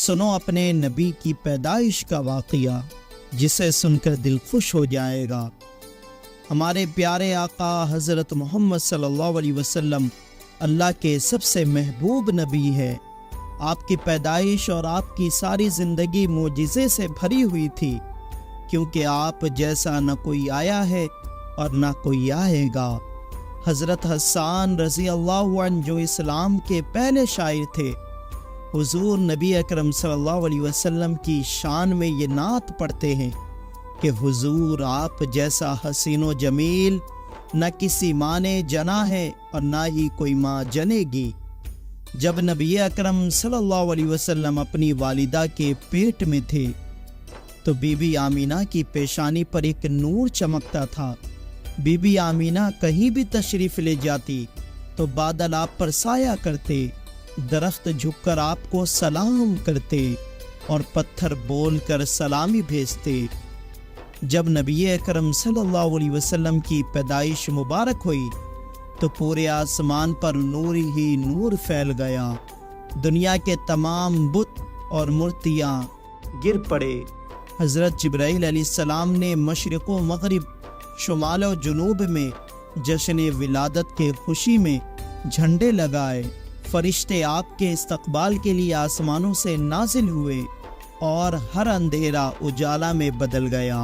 سنو اپنے نبی کی پیدائش کا واقعہ، جسے سن کر دل خوش ہو جائے گا۔ ہمارے پیارے آقا حضرت محمد صلی اللہ علیہ وسلم اللہ کے سب سے محبوب نبی ہے۔ آپ کی پیدائش اور آپ کی ساری زندگی معجزے سے بھری ہوئی تھی، کیونکہ آپ جیسا نہ کوئی آیا ہے اور نہ کوئی آئے گا۔ حضرت حسان رضی اللہ عنہ جو اسلام کے پہلے شاعر تھے، حضور نبی اکرم صلی اللہ علیہ وسلم کی شان میں یہ نعت پڑھتے ہیں کہ حضور آپ جیسا حسین و جمیل نہ کسی ماں نے جنا ہے اور نہ ہی کوئی ماں جنے گی۔ جب نبی اکرم صلی اللہ علیہ وسلم اپنی والدہ کے پیٹ میں تھے تو بی بی آمینہ کی پیشانی پر ایک نور چمکتا تھا۔ بی بی آمینہ کہیں بھی تشریف لے جاتی تو بادل آپ پر سایہ کرتے، درخت جھک کر آپ کو سلام کرتے اور پتھر بول کر سلامی بھیجتے۔ جب نبی اکرم صلی اللہ علیہ وسلم کی پیدائش مبارک ہوئی تو پورے آسمان پر نور ہی نور پھیل گیا۔ دنیا کے تمام بت اور مورتیاں گر پڑے۔ حضرت جبرائیل علیہ السلام نے مشرق و مغرب، شمال و جنوب میں جشن ولادت کے خوشی میں جھنڈے لگائے۔ فرشتے آپ کے استقبال کے لیے آسمانوں سے نازل ہوئے اور ہر اندھیرا اجالا میں بدل گیا۔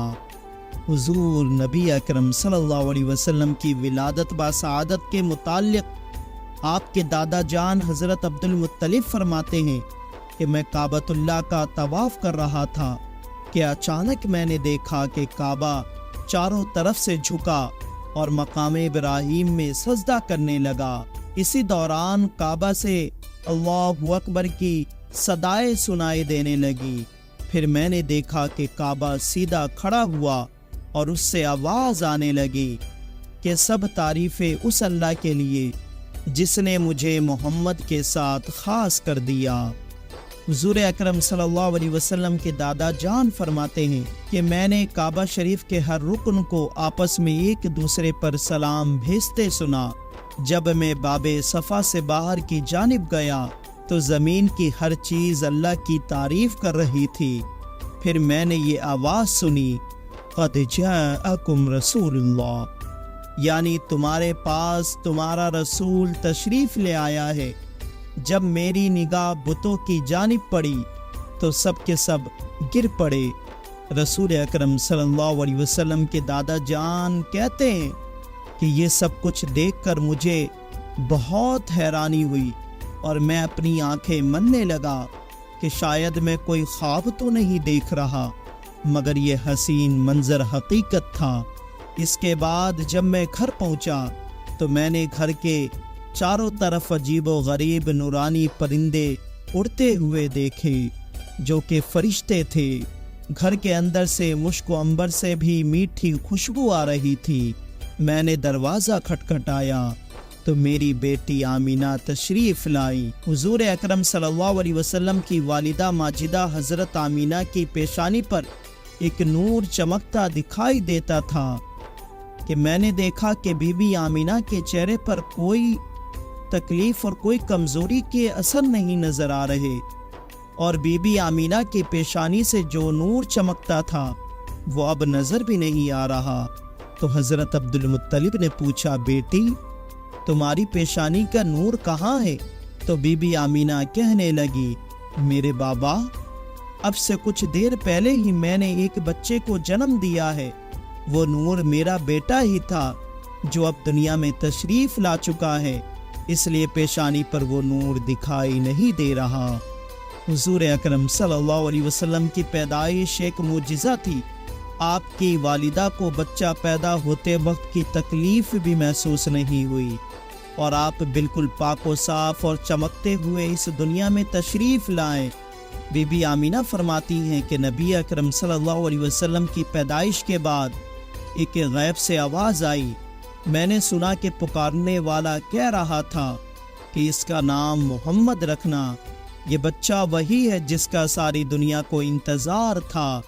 حضور نبی اکرم صلی اللہ علیہ وسلم کی ولادت باسعادت کے متعلق آپ کے دادا جان حضرت عبد المطلب فرماتے ہیں کہ میں کعبۃ اللہ کا طواف کر رہا تھا کہ اچانک میں نے دیکھا کہ کعبہ چاروں طرف سے جھکا اور مقام ابراہیم میں سجدہ کرنے لگا۔ اسی دوران کعبہ سے اللہ اکبر کی صدائیں سنائی دینے لگی۔ پھر میں نے دیکھا کہ کعبہ سیدھا کھڑا ہوا اور اس سے آواز آنے لگی کہ سب تعریفیں اس اللہ کے لیے جس نے مجھے محمد کے ساتھ خاص کر دیا۔ حضور اکرم صلی اللہ علیہ وسلم کے دادا جان فرماتے ہیں کہ میں نے کعبہ شریف کے ہر رکن کو آپس میں ایک دوسرے پر سلام بھیجتے سنا۔ جب میں باب صفا سے باہر کی جانب گیا تو زمین کی ہر چیز اللہ کی تعریف کر رہی تھی۔ پھر میں نے یہ آواز سنی، قد جاءکم رسول اللہ، یعنی تمہارے پاس تمہارا رسول تشریف لے آیا ہے۔ جب میری نگاہ بتوں کی جانب پڑی تو سب کے سب گر پڑے۔ رسول اکرم صلی اللہ علیہ وسلم کے دادا جان کہتے ہیں کہ یہ سب کچھ دیکھ کر مجھے بہت حیرانی ہوئی اور میں اپنی آنکھیں مننے لگا کہ شاید میں کوئی خواب تو نہیں دیکھ رہا، مگر یہ حسین منظر حقیقت تھا۔ اس کے بعد جب میں گھر پہنچا تو میں نے گھر کے چاروں طرف عجیب و غریب نورانی پرندے اڑتے ہوئے دیکھے جو کہ فرشتے تھے۔ گھر کے اندر سے مشک و عنبر سے بھی میٹھی خوشبو آ رہی تھی۔ میں نے دروازہ کھٹکھٹایا تو میری بیٹی آمینہ تشریف لائی۔ حضور اکرم صلی اللہ علیہ وسلم کی والدہ ماجدہ حضرت آمینہ کی پیشانی پر ایک نور چمکتا دکھائی دیتا تھا کہ میں نے دیکھا کہ بی بی آمینہ کے چہرے پر کوئی تکلیف اور کوئی کمزوری کے اثر نہیں نظر آ رہے، اور بی بی آمینہ کی پیشانی سے جو نور چمکتا تھا وہ اب نظر بھی نہیں آ رہا۔ تو حضرت عبد المطلب نے پوچھا، بیٹی تمہاری پیشانی کا نور کہاں ہے؟ تو بی بی آمینہ کہنے لگی، میرے بابا اب سے کچھ دیر پہلے ہی میں نے ایک بچے کو جنم دیا ہے، وہ نور میرا بیٹا ہی تھا جو اب دنیا میں تشریف لا چکا ہے، اس لیے پیشانی پر وہ نور دکھائی نہیں دے رہا۔ حضور اکرم صلی اللہ علیہ وسلم کی پیدائش ایک معجزہ تھی۔ آپ کی والدہ کو بچہ پیدا ہوتے وقت کی تکلیف بھی محسوس نہیں ہوئی اور آپ بالکل پاک و صاف اور چمکتے ہوئے اس دنیا میں تشریف لائے۔ بی بی آمینہ فرماتی ہیں کہ نبی اکرم صلی اللہ علیہ وسلم کی پیدائش کے بعد ایک غیب سے آواز آئی۔ میں نے سنا کہ پکارنے والا کہہ رہا تھا کہ اس کا نام محمد رکھنا۔ یہ بچہ وہی ہے جس کا ساری دنیا کو انتظار تھا،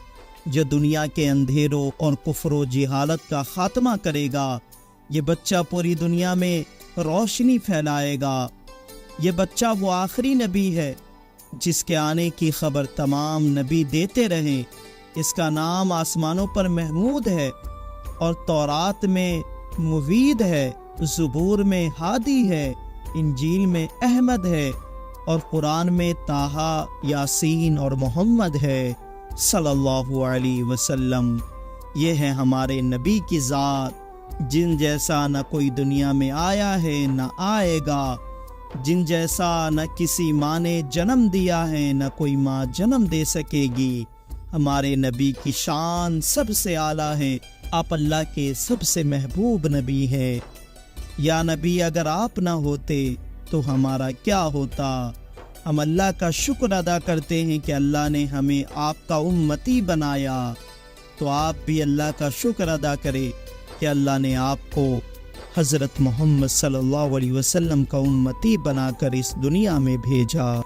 جو دنیا کے اندھیروں اور کفر و جہالت کا خاتمہ کرے گا۔ یہ بچہ پوری دنیا میں روشنی پھیلائے گا۔ یہ بچہ وہ آخری نبی ہے جس کے آنے کی خبر تمام نبی دیتے رہے۔ اس کا نام آسمانوں پر محمود ہے اور تورات میں مفید ہے، زبور میں ہادی ہے، انجیل میں احمد ہے اور قرآن میں طٰہٰ، یاسین اور محمد ہے صلی اللہ علیہ وسلم۔ یہ ہے ہمارے نبی کی ذات، جن جیسا نہ کوئی دنیا میں آیا ہے نہ آئے گا، جن جیسا نہ کسی ماں نے جنم دیا ہے نہ کوئی ماں جنم دے سکے گی۔ ہمارے نبی کی شان سب سے اعلیٰ ہے، آپ اللہ کے سب سے محبوب نبی ہے۔ یا نبی اگر آپ نہ ہوتے تو ہمارا کیا ہوتا؟ ہم اللہ کا شکر ادا کرتے ہیں کہ اللہ نے ہمیں آپ کا امتی بنایا، تو آپ بھی اللہ کا شکر ادا کریں کہ اللہ نے آپ کو حضرت محمد صلی اللہ علیہ وسلم کا امتی بنا کر اس دنیا میں بھیجا۔